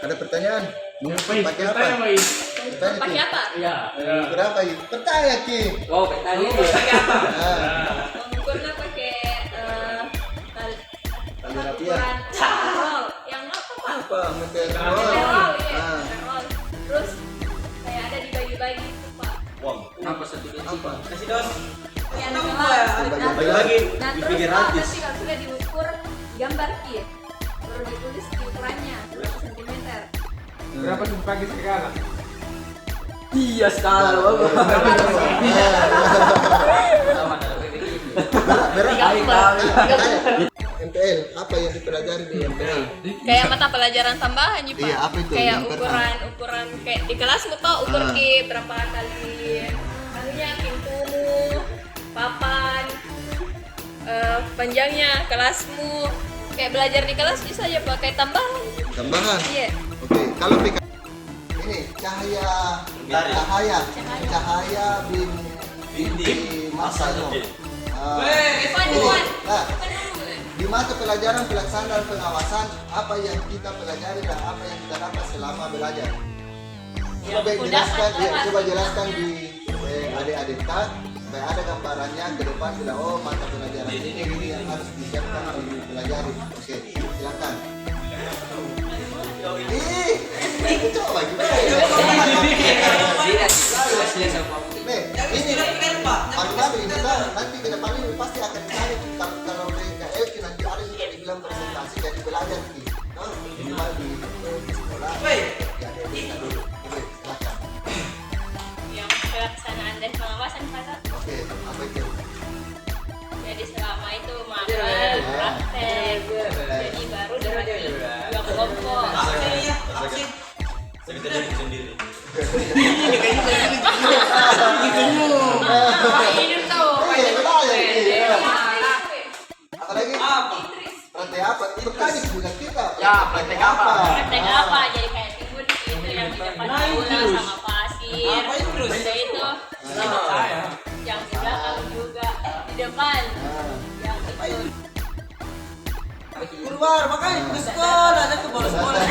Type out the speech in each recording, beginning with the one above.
Ada pertanyaan? Pakai apa? Pakai apa? Iya. Berapa ini? Pertanyaan Ki. Oh, pertanyaan pakai apa? Mengukurnya pakai Tali rapia. ukuran roll. Yang apa? Apa? Meteor. Roll, iya. Roll. Terus kayak ada dibagi-bagi itu Pak. Apa satu Apa? Kasih dos. Yang kelas. Bagi-bagi. Nah terus nanti kalau sudah diukur gambar Ki, baru ditulis di ukurannya berapa sentimeter. Berapa tuh pagi segala? Iya skala bagus. MPL, apa yang dipelajari di MPL? Kayak mata pelajaran tambahan nih Pak. Iya, apa itu? Kayak Yang pertama. ukuran kayak di kelasmu Pak ukur Ki berapa kali anunya pintumu, papan, panjangnya kelasmu. Kayak belajar di kelas bisa aja pakai tambahan. Tambahan. Iya. Oke, kalau PK ini cahaya binti Masano. Ivan. Nah, di mata pelajaran pelaksanaan pengawasan apa yang kita pelajari dan apa yang kita dapat selama belajar? Coba jelaskan di adik-adik tak supaya ada gambarannya ke depan bila oh mata pelajaran ini yang harus disiapkan dipelajari. Oke, silakan. Ini coba gimana? Ini nanti ke depan ini pasti akan dicari kalau BKL nanti ada juga dibilang presentasi jadi belajar nih. Minimal di sekolah. Ya, kita dulu. Oke, silakan. Yang pelaksanaan dan pengawasan Pak. Oke, apa itu? Jadi selama itu magang, praktek, jadi baru nanti dua kelompok. Ini tuh. Apalagi? Praktek apa? Itu kan juga kita. Ya, praktek apa? Praktek apa? Jadi kayak timun itu yang di depan bola sama pasir. Udah itu yang di belakang juga di depan. Yang itu. Keluar makanya ke sekolah, ada ke bolos sekolah. Oh,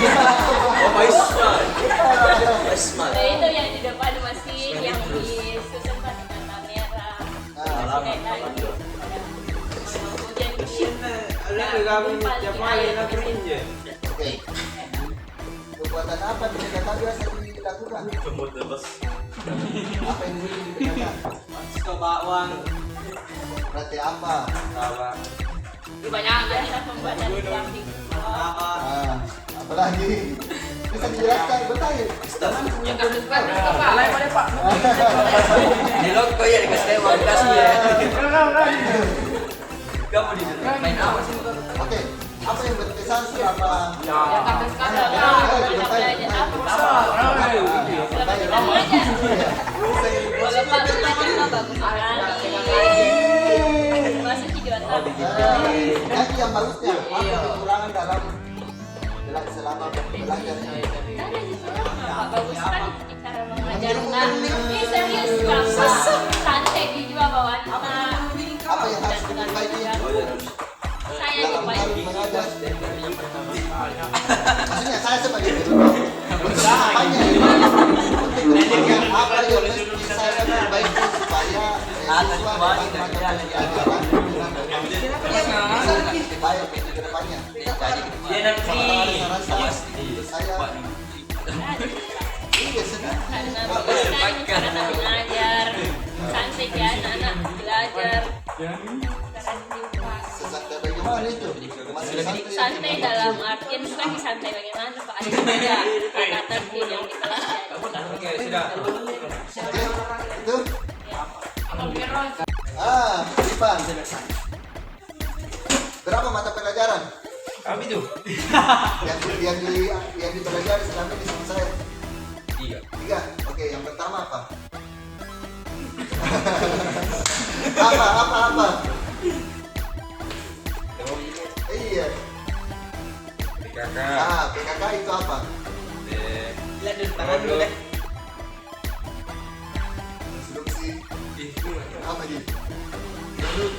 Udah itu yang di depan masih yang disusun pakai kata merah. Kayak lagi. Hujan dingin. Oke. Kebuatan apa di Jakarta biasa dilakukan? Apa yang dulu dikerjakan? Ke bawang. Berarti apa? Banyak biasa pembuatan grafik. Apalagi bisa dijelaskan bertanya. Yang kasus apa? Di log kok ya dikasih uang kasih ya. Kamu di main apa sih? Oke, apa yang berkesan selama Yang kasus apa? Belajar Kalau Pak belajar mah bagus sekali. Masuk video Jadi yang bagusnya apa kekurangan dalam selama belajar ini? Ada justru Pak bagus sekali cara mengajarkan. Ini serius Pak. Santai juga bawaan anak. Apa yang harus diperbaiki Saya dalam lupa hal ini. mengajar? Maksudnya saya sebagai guru, apa yang mesti saya perbaiki supaya siswa dapat mata pelajaran dengan baik ke depannya. Saya iya sedang Karena bagus sekali cara mengajar. Santai ya anak-anak belajar. sesantai bagaimana itu? Masih Santai dalam artian bukan santai bagaimana Pak. Ada juga anak tertib yang di kelas. Oke, sudah. Itu? Ipan. Berapa mata pelajaran? Kami tuh. Yang dipelajari selama ini sama saya? 3. Oke, yang pertama apa? apa? Iya. PKK. PKK itu apa? Lihat dulu tangan dulu deh. Instruksi. Apa gitu? Duduk.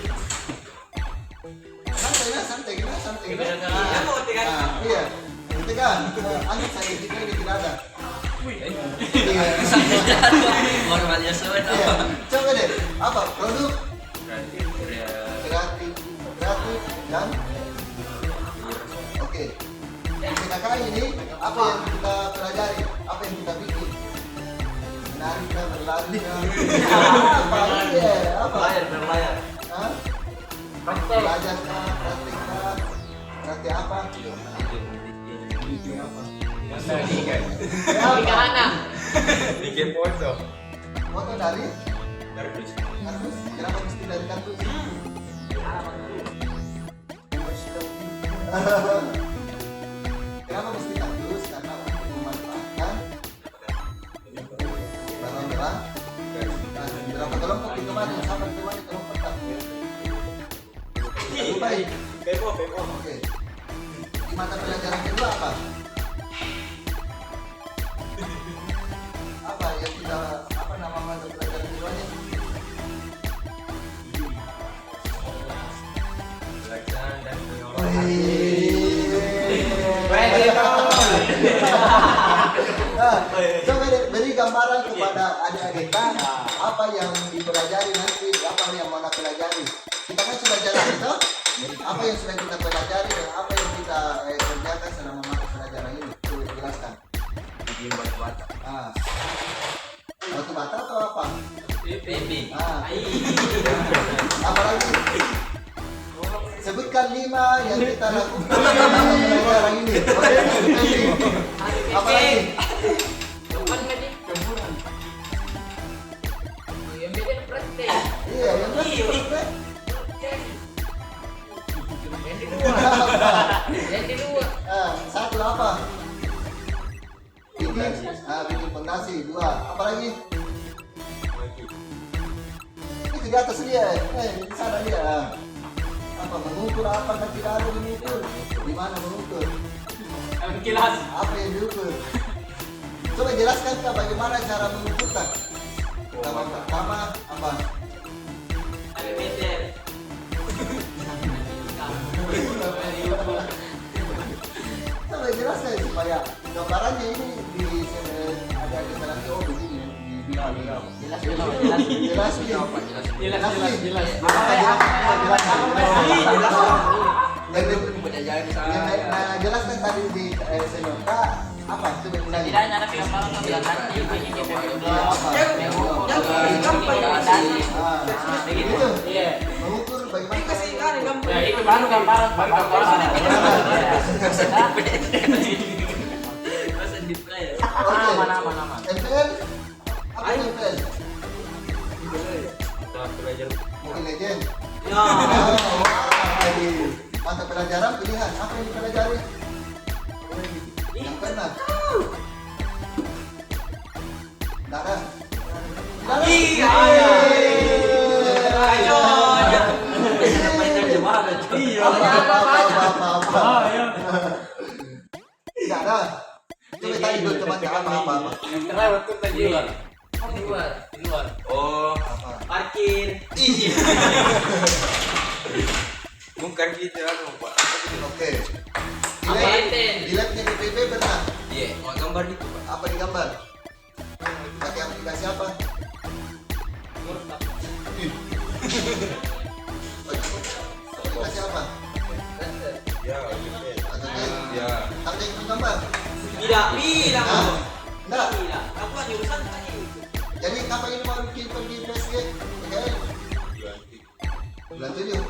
Santai. Iya, mau tiga. Iya. Itu praktika. Anak saya kita ini tidak ada. Iya. Normalnya semua. Iya. Coba deh, apa produk Kreatif, kreatif dan oke. Di PKK ini apa yang kita pelajari, apa yang kita bikin, menarik dan berlari. Apa iya? Apa? Berlayar. Hah? Belajar kah? Praktik kah? Praktik apa? Tiga anak. bikin foto. Foto dari Kardus. kardus. Kenapa mesti dari kardus? Kenapa mesti kardus? Karena untuk memanfaatkan barang-barang. Berapa kelompok di kemarin? Sama di kemarin kelompok tak? Baik. Pepo. Oke. Di mata pelajaran kedua apa? Apa yang kita apa nama mata pelajaran keduanya? Pelaksanaan dan Nah, coba beri gambaran kepada adik-adik kita apa yang dipelajari nanti, apa yang mau kita pelajari. Kita kan sudah jalan itu, apa yang sudah kita pelajari dan apa yang kita kerjakan selama mata pelajaran ini. Coba jelaskan. Bikin batu-bata. Batu bata atau apa? Baby. Apa lagi? Sebutkan 5 yang kita lakukan selama pelajaran ini. Apa lagi? Kapan tadi? Yang beda praktek. Iya, yang benar. Yang kedua. Satu apa? Bikin fondasi. 2. Apa lagi? Itu di atas dia. Di sana dia. Apa mengukur apa kan tidak ada mengukur. Di mana mengukur? Kilas. Apa yang diukur? Coba jelaskan Kak bagaimana cara mengukurnya. Pertama apa? Ada meter. Coba jelaskan supaya gambarannya ini ada nanti oh begini dibilang jelas. Jelaskan tadi di senyumka apa coba Setidaknya ada gambaran ngambil nanti ini kita begitu. Mengukur bagaimana Ya itu baru gambaran. Aman. MPL apa MPL? belajar Mobile Legend. Ya. Mata pelajaran pilihan apa yang dipelajari? Yang pernah. Darah. Iya. Ayo. Tidak ada. Coba tadi dulu teman-teman apa? terlewat tuh tadi Di luar. Oh, Apa? parkir. bukan gitu anu Pak. Oke. Apa itu? Di labnya IPB pernah. Iya, mau gambar gitu, Pak. Apa digambar? Pakai aplikasi apa? Aplikasi apa? Ya, gitu. Atau Ya. ada yang menggambar? Bilang, Hah? Bro. Enggak. Bilang. Aku hanya urusan tadi. Jadi kapan ini mau pergi PSG? PKL? Bulan 7.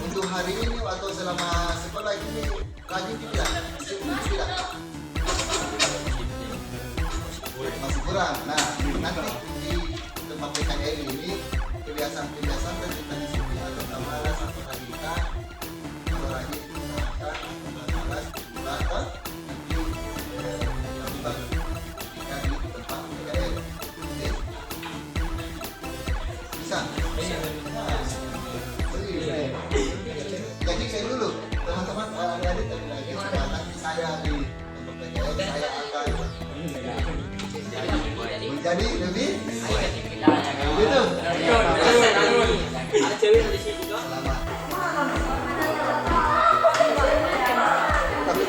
Untuk hari ini atau selama sekolah ini rajin tidak? Tidak. Masih kurang. Nah, nanti di tempat PKL ini kebiasaan-kebiasaan dan kita disiplin atau kamaras atau kita kalau rajin kita akan malas bahkan nanti lakukan ketika di tempat PKL. Oke? Bisa? Nah, jadi kayak dulu teman-teman adik-adik tadi lagi nanti saya di tempat PKL saya akan menjadi lebih gitu. Ada cewek di sini juga. Selamat. Tapi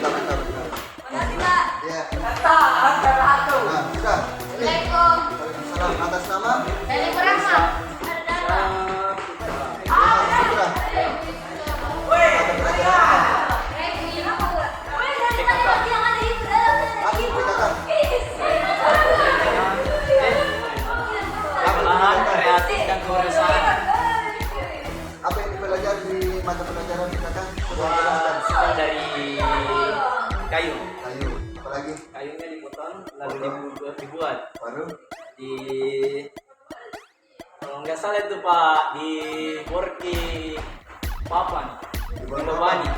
kayu. Kayu. Apalagi? Kayunya dipotong lalu dibuat. Baru? Di kalau nggak salah itu Pak di Borki papan di Bani.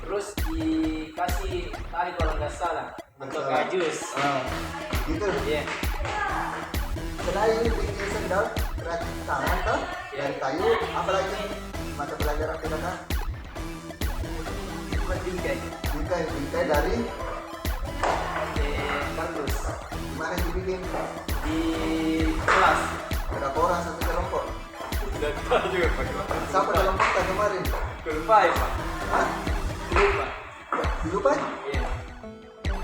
Terus dikasih tali kalau nggak salah atau kajus. Gitu. Iya. Selain bikin sendal, kerajinan tangan toh, dari kayu, apalagi mata pelajaran kita kan? Bingkai dari Kardus gimana dibikin? di kelas. Berapa orang satu kelompok? Sudah tahu juga Pak. Siapa kelompok kita kemarin? Lupa ya Pak. Hah? Lupa. Dilupa? Iya.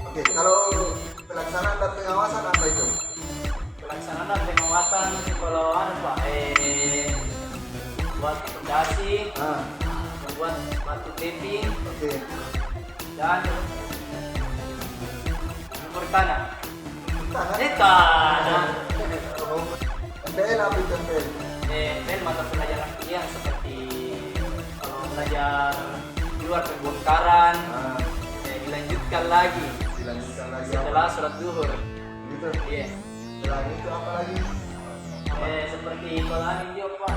Oke, kalau pelaksanaan dan pengawasan apa itu? Pelaksanaan dan pengawasan kalau Pak buat fondasi, membuat batu tapping Oke. dan ukur tanah. Tangan? Tanah. MPL apa itu MPL? Dan mata pelajaran pilihan seperti kalau belajar di luar pembongkaran, dilanjutkan lagi Dilanjutkan lagi setelah apa? sholat duhur. Gitu. Iya. Selain itu apa lagi? Seperti kalau ini dia Pak,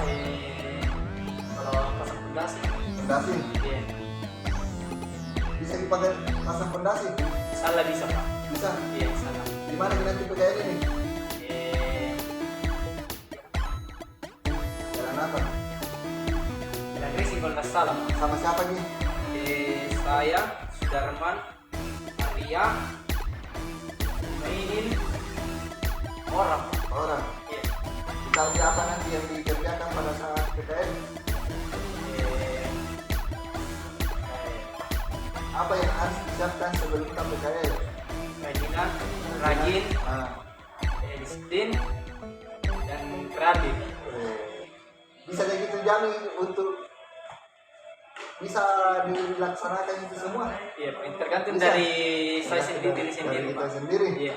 kalau pasang fondasi. Pondasi. Iya. Bisa dipakai pasang pondasi? Salah bisa Pak. Bisa. Iya salah. Di mana nanti PKN ini? Jalan apa? Dan racing kalau nggak salah Pak. Sama siapa nih? Saya, Sudarman, Arya, mainin orang Pak. Orang. Iya. Ditaruh apa nanti yang dikerjakan pada saat PKN? Apa yang harus disiapkan sebelum kita PKN? Kerajinan, rajin, disiplin, dan kreatif. Bisa jadi terjamin untuk bisa dilaksanakan itu semua. Iya, Pak. Tergantung Bisa. dari saya sendiri Dari sendiri kita Pak. sendiri. Iya.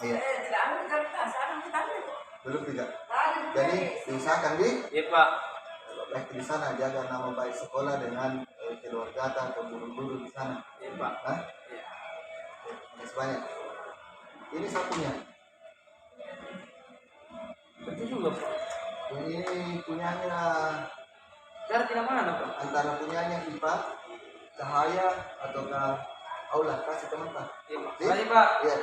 Iya. Belum tidak. Jadi diusahakan Iya Pak. baik di sana jaga nama baik sekolah dengan keluarga atau guru-guru di sana. Iya Pak. Hah? Iya. Terima banyak. Ini sapunya. Betul juga Pak. Ini punyanya Cara tidak mana Pak? antara punyanya IPA, cahaya ataukah aula kasih teman Pak. Iya Pak. Terima kasih Pak. Iya.